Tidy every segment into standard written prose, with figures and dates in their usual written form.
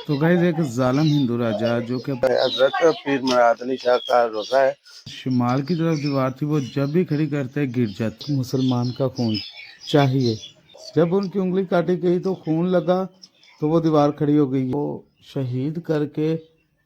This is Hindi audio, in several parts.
तो गाइस एक जालिम हिंदू राजा जो कि हजरत पीर मुराद अली शाह का रोज़ा है। शुमाल की तरफ दीवार थी, वो जब भी खड़ी करते गिर जाती। मुसलमान का खून चाहिए। जब उनकी उंगली काटी गई तो खून लगा, तो वो दीवार खड़ी हो गई। वो शहीद करके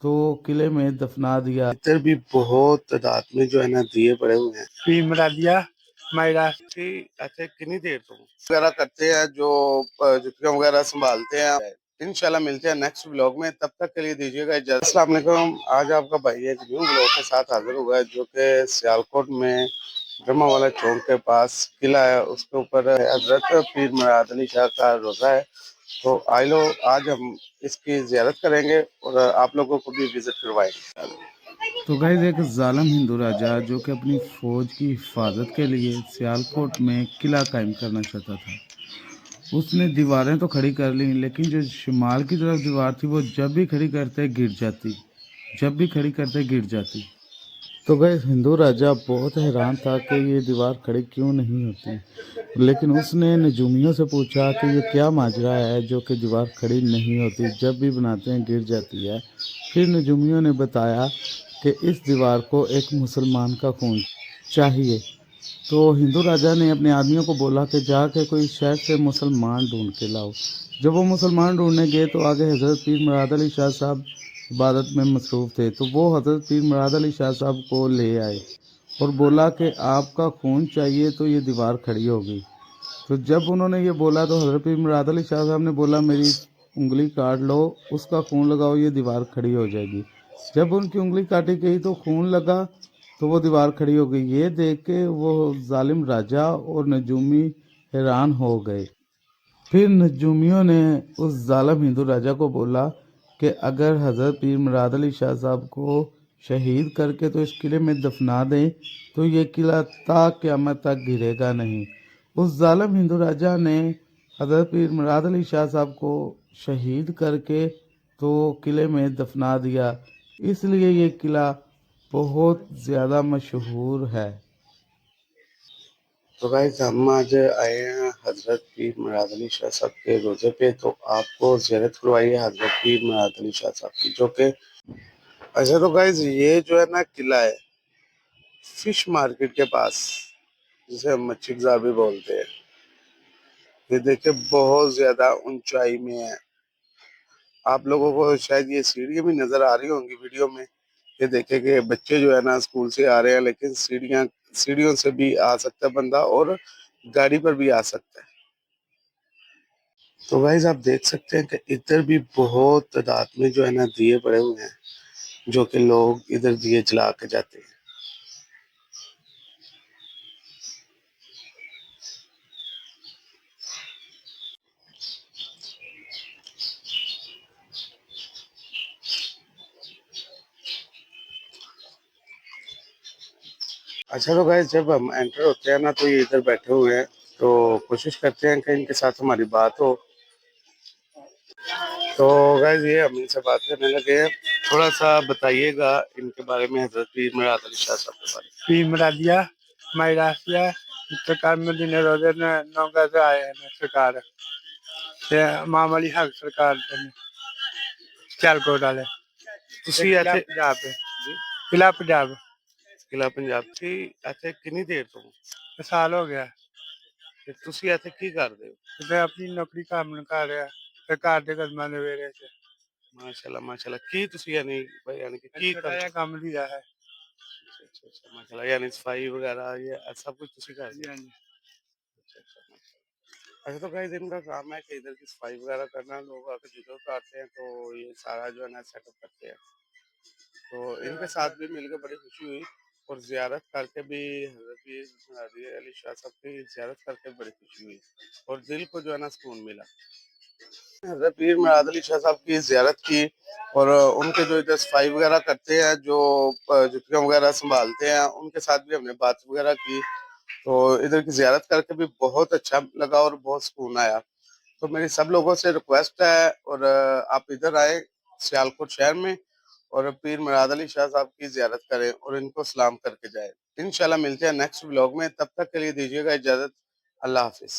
तो किले में दफना दिया। इधर भी बहुत तादाद में जो है ना दिए पड़े हुए हैं। पीर मुराद दिया मायरा अच्छा कितनी देर तुम वगैरह करते हैं जो जुतियां वगैरह संभालते हैं। इंशाल्लाह मिलते हैं नेक्स्ट व्लॉग में, तब तक के लिए दीजिएगा इजाजत। अस्सलाम वालेकुम। आज आपका भाई एक न्यू व्लॉग के साथ हाजिर हुआ है जो कि सियालकोट में ब्रह्मा वाला चौक के पास किला है, उसके ऊपर हजरत पीर मुराद अली शाह का रोज़ा है। तो आज हम इसकी जियारत करेंगे और आप लोगों को भी विजिट करवाएंगे। तो गाइस एक जालिम हिंदू राजा जो कि अपनी फौज की हिफाजत के लिए सियालकोट में किला कायम करना चाहता था। उसने दीवारें तो खड़ी कर ली, लेकिन जो शुमाल की तरफ दीवार थी वो जब भी खड़ी करते गिर जाती। जब भी खड़ी करते गिर जाती। तो गाइस हिंदू राजा बहुत हैरान था कि ये दीवार खड़ी क्यों नहीं होती, लेकिन उसने नजूमियों से पूछा कि ये क्या माजरा है जो कि दीवार खड़ी नहीं होती, जब भी बनाते हैं गिर जाती है। फिर नजूमियों ने बताया कि इस दीवार को एक मुसलमान का खून चाहिए। तो हिंदू राजा ने अपने आदमियों को बोला कि जाके कोई शहर से मुसलमान ढूंढ के लाओ। जब वो मुसलमान ढूंढने गए तो आगे हज़रत पीर मुराद अली शाह साहब इबादत में मसरूफ़ थे। तो वो हज़रत पीर मुराद अली शाह साहब को ले आए और बोला कि आपका खून चाहिए तो ये दीवार खड़ी होगी। तो जब उन्होंने ये बोला तो हज़रत पीर मुराद अली शाह साहब ने बोला मेरी उंगली काट लो, उसका खून लगाओ, ये दीवार खड़ी हो जाएगी। जब उनकी उंगली काटी गई तो खून लगा, तो वो दीवार खड़ी हो गई। ये देख के वो जालिम राजा और नजूमी हैरान हो गए। फिर नजूमियों ने उस जालिम हिंदू राजा को बोला कि अगर हज़रत पीर मुराद अली शाह साहब को शहीद करके तो इस किले में दफना दें तो ये किला ता क़यामत तक गिरेगा नहीं। उस जालिम हिंदू राजा ने हज़रत पीर मुराद अली शाह साहब को शहीद करके तो किले में दफना दिया। इसलिए ये किला बहुत ज़्यादा मशहूर है। तो गाइस हम आज आए हैं हजरत पीर मुराद अली शाह साहब के रोजे पे, तो आपको जियारत करवाई है हजरत पीर मुराद अली शाह साहब की, जो कि अच्छा। तो गाइस ये जो है ना किला है फिश मार्केट के पास, जिसे हम मच्छी बाजार भी बोलते हैं। ये देखिए बहुत ज्यादा ऊंचाई में है। आप लोगों को शायद ये सीढ़ियां भी नजर आ रही होंगी वीडियो में। ये देखे कि बच्चे जो है ना स्कूल से आ रहे हैं, लेकिन सीढ़ियों से भी आ सकता है बंदा और गाड़ी पर भी आ सकता है। तो गाइस आप देख सकते हैं कि इधर भी बहुत तादाद में जो है ना दिए पड़े हुए हैं, जो कि लोग इधर दिए जला के जाते हैं। अच्छा तो गाइस जब हम एंटर होते हैं ना तो ये इधर बैठे हुए हैं, तो कोशिश करते हैं कि इनके साथ हमारी बात हो। तो गाइस ये हम इनसे बात करने लगे हैं। थोड़ा सा बताइएगा इनके बारे में, हजरत पीर मुराद अली शाह साहब के बारे में। पीर मुराद दिया मायरा सरकार मदीने रोजे ने नौका से आए हैं सरकार ते इमाम अली हक सरकार ने सियालकोट वाले ਤੁਸੀਂ किला ਇੱਥੇ पंजाब पे जी किला पंजाब किला पंजाब की ਇੱਥੇ कितनी देर ਤੋਂ साल हो गया ਤੇ ਤੁਸੀਂ ਇੱਥੇ ਕੀ ਕਰਦੇ ਹੋ? मैं अपनी नौकरी काम कर रहा सरकार के कदम ने वेरे से माशाल्लाह माशाल्लाह। की ਤੁਸੀਂ यानी कि की छोटा कर जहा काम दिया है। अच्छा माशाल्लाह, यानी सफाई वगैरह ये सब कुछ ਤੁਸੀਂ जी ਕਰਦੇ हाँ हो? जी अच्छा माशाल्लाह। अच्छा तो गाइस इनका काम है कि इधर की सफाई वगैरह करना, लोग आके जूते उतारते हैं तो ये सारा जो है ना सेटअप करते हैं। तो इनके साथ भी मिलकर बड़ी खुशी हुई और जियारत करके भी हजरत पीर मुराद अली शाह साहब की जियारत करके बड़ी खुशी हुई और दिल को जो है ना सुकून मिला। हजरत पीर मुराद अली शाह साहब की जियारत की और उनके जो इधर सफाई वगैरह करते हैं, जो जुतियां वगैरह संभालते हैं, उनके साथ भी हमने बात वगैरह की। तो इधर की जियारत करके भी बहुत अच्छा लगा और बहुत सुकून आया। तो मेरी सब लोगों से रिक्वेस्ट है और आप इधर आए सियालकोट शहर में और पीर मुराद अली शाह साहब की जियारत करें और इनको सलाम करके जाए। इंशाल्लाह मिलते हैं नेक्स्ट व्लॉग में, तब तक के लिए दीजिएगा इजाजत। अल्लाह हाफिज।